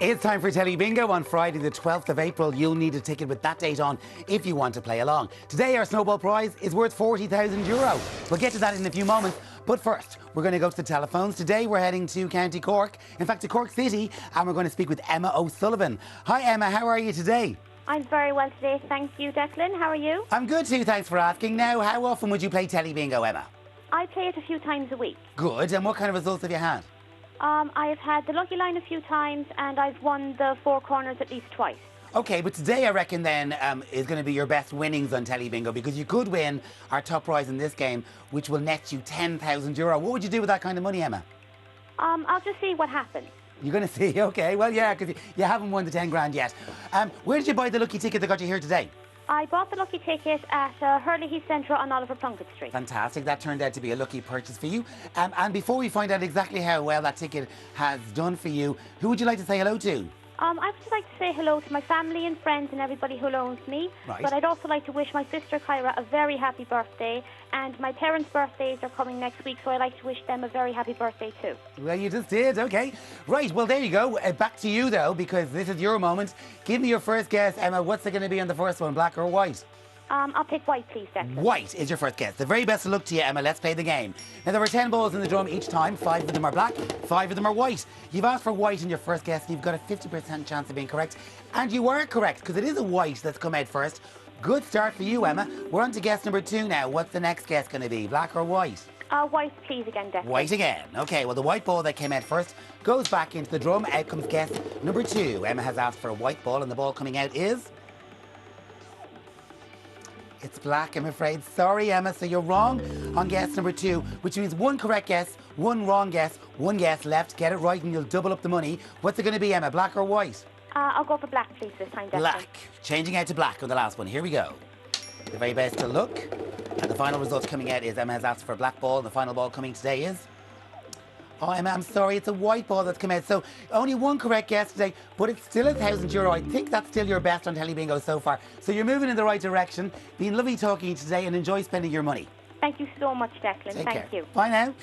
It's time for Telly Bingo on Friday the 12th of April. You'll need a ticket with that date on if you want to play along. Today our snowball prize is worth €40,000. We'll get to that in a few moments. But first, we're going to go to the telephones. Today we're heading to County Cork, in fact to Cork City, and we're going to speak with Emma O'Sullivan. Hi Emma, how are you today? I'm very well today, thank you, Declan. How are you? I'm good too, thanks for asking. Now, how often would you play Telly Bingo, Emma? I play it a few times a week. Good, and what kind of results have you had? I have had the lucky line a few times and I've won the four corners at least twice. Okay, but today I reckon then is going to be your best winnings on Telly Bingo, because you could win our top prize in this game, which will net you €10,000. What would you do with that kind of money, Emma? I'll just see what happens. You're going to see, okay. Well, yeah, because you haven't won the 10 grand yet. Where did you buy the lucky ticket that got you here today? I bought the lucky ticket at Hurley Heath Centre on Oliver Plunkett Street. Fantastic. That turned out to be a lucky purchase for you. And before we find out exactly how well that ticket has done for you, who would you like to say hello to? I would just like to say hello to my family and friends and everybody who loans me. Right. But I'd also like to wish my sister Kyra a very happy birthday. And my parents' birthdays are coming next week, so I'd like to wish them a very happy birthday too. Well, you just did, okay. Right, well, there you go. Back to you, though, because this is your moment. Give me your first guess, Emma. What's it going to be on the first one, black or white? I'll pick white, please, Declan. White is your first guess. The very best of luck to you, Emma. Let's play the game. Now, there were 10 balls in the drum each time. 5 of them are black, 5 of them are white. You've asked for white in your first guess, and you've got a 50% chance of being correct. And you were correct, because it is a white that's come out first. Good start for you, Emma. We're on to guess number 2 now. What's the next guess going to be, black or white? White, please, again, Declan. White again. Okay, well, the white ball that came out first goes back into the drum. Out comes guess number 2. Emma has asked for a white ball, and the ball coming out is... It's black, I'm afraid. Sorry, Emma, so you're wrong on guess number 2, which means 1 correct guess, 1 wrong guess, 1 guess left. Get it right and you'll double up the money. What's it going to be, Emma, black or white? I'll go for black, please, this time, Declan. Black. Changing out to black on the last one. Here we go. The very best of luck. And the final results coming out is Emma has asked for a black ball. The final ball coming today is... Oh, Emma, I'm sorry, it's a white ball that's come out. So only 1 correct guess today, but it's still €1,000. I think that's still your best on Telly Bingo so far. So you're moving in the right direction. Been lovely talking to you today, and enjoy spending your money. Thank you so much, Declan. Take Thank care. you. Bye now.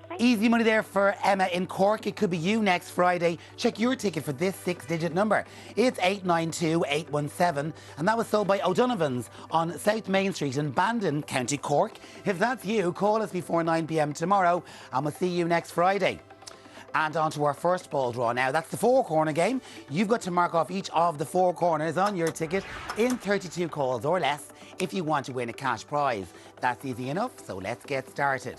Thanks. Easy money there for Emma in Cork. It could be you next Friday. Check your ticket for this 6-digit number. It's 892817, and that was sold by O'Donovan's on South Main Street in Bandon, County Cork. If that's you, call us before 9 p.m. tomorrow, and we'll see you next Friday. And on to our first ball draw now. That's the 4-corner game. You've got to mark off each of the 4 corners on your ticket in 32 calls or less if you want to win a cash prize. That's easy enough, so let's get started.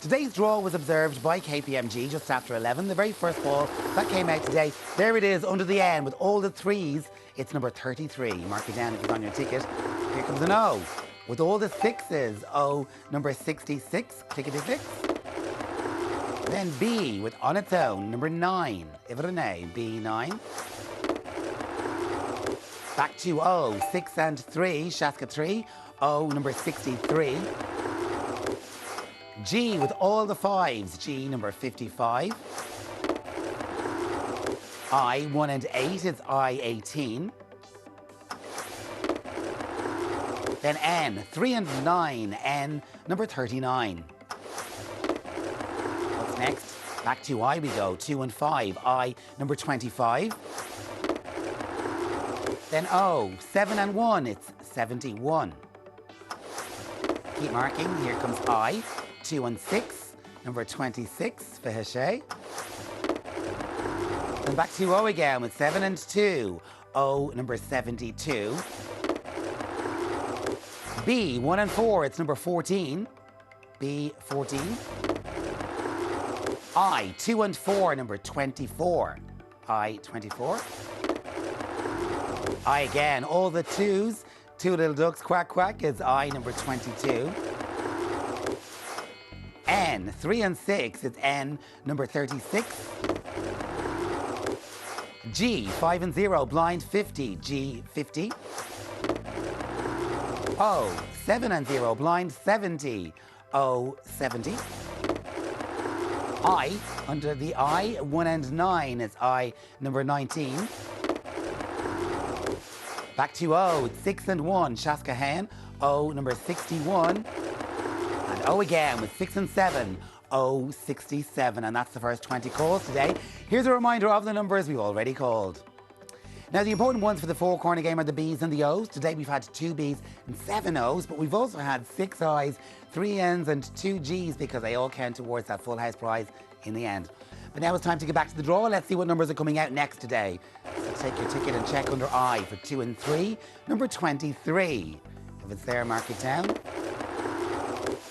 Today's draw was observed by KPMG just after 11. The very first ball that came out today, there it is under the N with all the 3s. It's number 33. Mark it down if it's on your ticket. Here comes an O with all the 6s. O, number 66, clickety 6. Then B with on its own, number 9. If it an A, B9. Back to O, 6 and 3, Shaska 3. O, number 63. G with all the 5s, G, number 55. I, 1 and 8, it's I18. Then N, 3 and 9, N, number 39. Next, back to I we go, 2 and 5, I, number 25. Then O, 7 and 1, it's 71. Keep marking, here comes I, 2 and 6, number 26, Fahishay. Then back to O again with 7 and 2, O, number 72. B, 1 and 4, it's number 14, B, 14. I, 2 and 4, number 24. I, 24. I again, all the 2s. 2 little ducks, quack, quack, is I, number 22. N, 3 and 6, it's N, number 36. G, 5 and 0, blind 50, G, 50. O, 7 and 0, blind 70, O, 70. I, under the I, 1 and 9 is I, number 19. Back to O, 6 and 1, Shaskahan, O, number 61. And O again with 6 and 7, 067, and that's the first 20 calls today. Here's a reminder of the numbers we've already called. Now, the important ones for the four-corner game are the B's and the O's. Today we've had 2 B's and 7 O's, but we've also had 6 I's, 3 N's and 2 G's because they all count towards that full house prize in the end. But now it's time to get back to the draw. Let's see what numbers are coming out next today. So take your ticket and check under I for 2 and 3, number 23. If it's there, mark it down.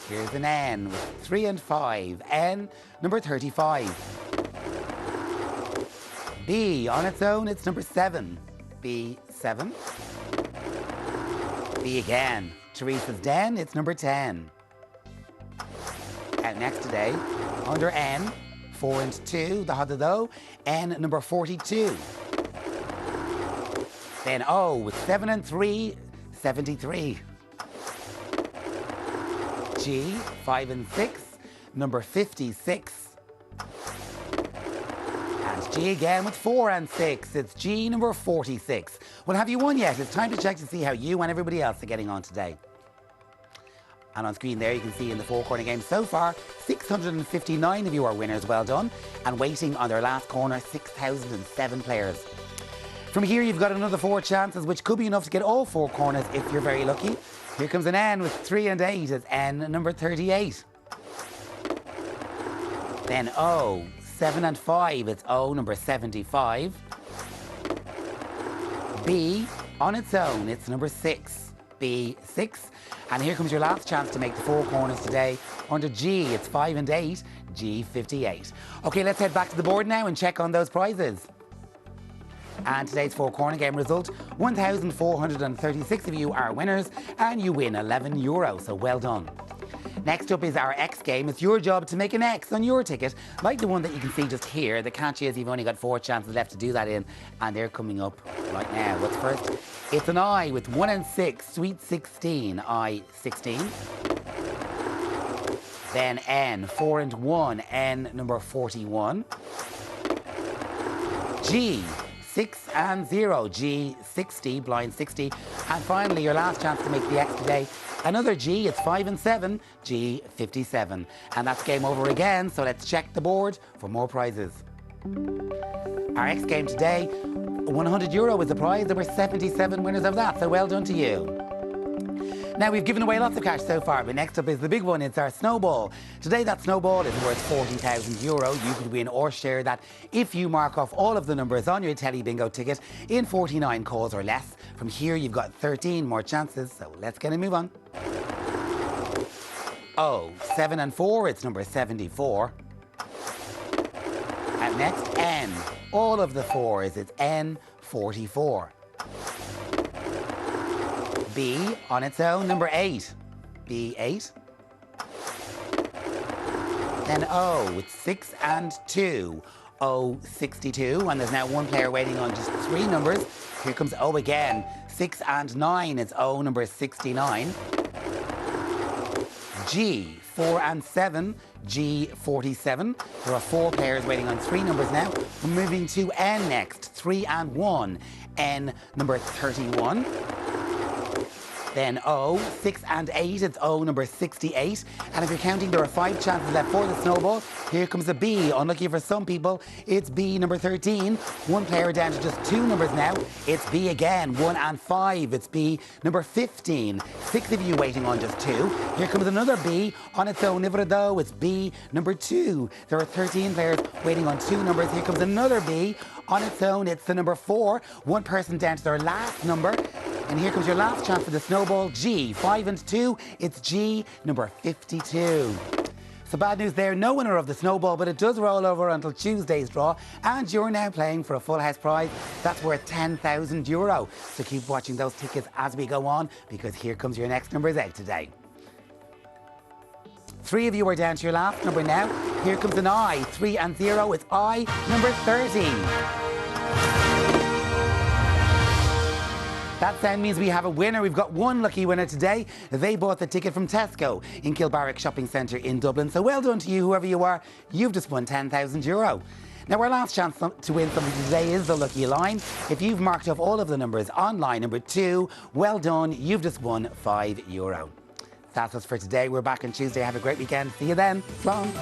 Here's an N with 3 and 5. N, number 35. B, on its own, it's number 7. B7. B again. Teresa's Den, it's number 10. Out next today, under N, 4 and 2, the Hadado, N, number 42. Then O, with 7 and 3, 73. G, 5 and 6, number 56. And G again with 4 and 6. It's G number 46. Well, have you won yet? It's time to check to see how you and everybody else are getting on today. And on screen there you can see in the four-corner game so far, 659 of you are winners, well done. And waiting on their last corner, 6,007 players. From here you've got another 4 chances, which could be enough to get all 4 corners if you're very lucky. Here comes an N with 3 and 8. It's N number 38. Then O, 7 and 5. It's O number 75. B, on its own, it's number 6. B6. And here comes your last chance to make the 4 corners today. Under G, it's 5 and 8. G58. Okay, let's head back to the board now and check on those prizes. And today's four-corner game result, 1,436 of you are winners and you win €11, so well done. Next up is our X game. It's your job to make an X on your ticket, like the one that you can see just here. The catch is you've only got 4 chances left to do that in, and they're coming up right now. What's first? It's an I with 1 and 6, sweet 16, I16. Then N, 4 and 1, N number 41. G, 6 and 0, G 60, blind 60. And finally, your last chance to make the X today, another G, it's 5 and 7, G 57. And that's game over again, so let's check the board for more prizes. Our X game today, €100 is the prize. There were 77 winners of that, so well done to you. Now, we've given away lots of cash so far, but next up is the big one. It's our snowball. Today, that snowball is worth €40,000. You could win or share that if you mark off all of the numbers on your Telly Bingo ticket in 49 calls or less. From here, you've got 13 more chances, so let's get a move on. O, 7 and 4, it's number 74. And next, N. All of the 4s, it's N, 44. B, on its own, number 8. B8. Then O, with 6 and 2. O62. And there's now one player waiting on just 3 numbers. Here comes O again. 6 and 9. It's O number 69. G, 4 and 7. G47. There are 4 players waiting on 3 numbers now. We're moving to N next. 3 and 1. N number 31. Then O, 6 and 8, it's O number 68. And if you're counting, there are 5 chances left for the snowball. Here comes a B. Unlucky for some people, it's B number 13. 1 player down to just 2 numbers now. It's B again, 1 and 5. It's B number 15. 6 of you waiting on just 2. Here comes another B on its own. Though it's B number 2. There are 13 players waiting on 2 numbers. Here comes another B on its own. It's the number 4. 1 person down to their last number. And here comes your last chance for the snowball, G, 5 and 2. It's G number 52. So bad news there, no winner of the snowball, but it does roll over until Tuesday's draw, and you're now playing for a full house prize that's worth €10,000. So keep watching those tickets as we go on, because here comes your next numbers out today. 3 of you are down to your last number now. Here comes an I, 3 and 0. It's I number 30. That then means we have a winner. We've got one lucky winner today. They bought the ticket from Tesco in Kilbarrack Shopping Centre in Dublin. So well done to you, whoever you are. You've just won €10,000. Now, our last chance to win something today is the lucky line. If you've marked off all of the numbers on line number 2, well done. You've just won €5. That's us for today. We're back on Tuesday. Have a great weekend. See you then. So long.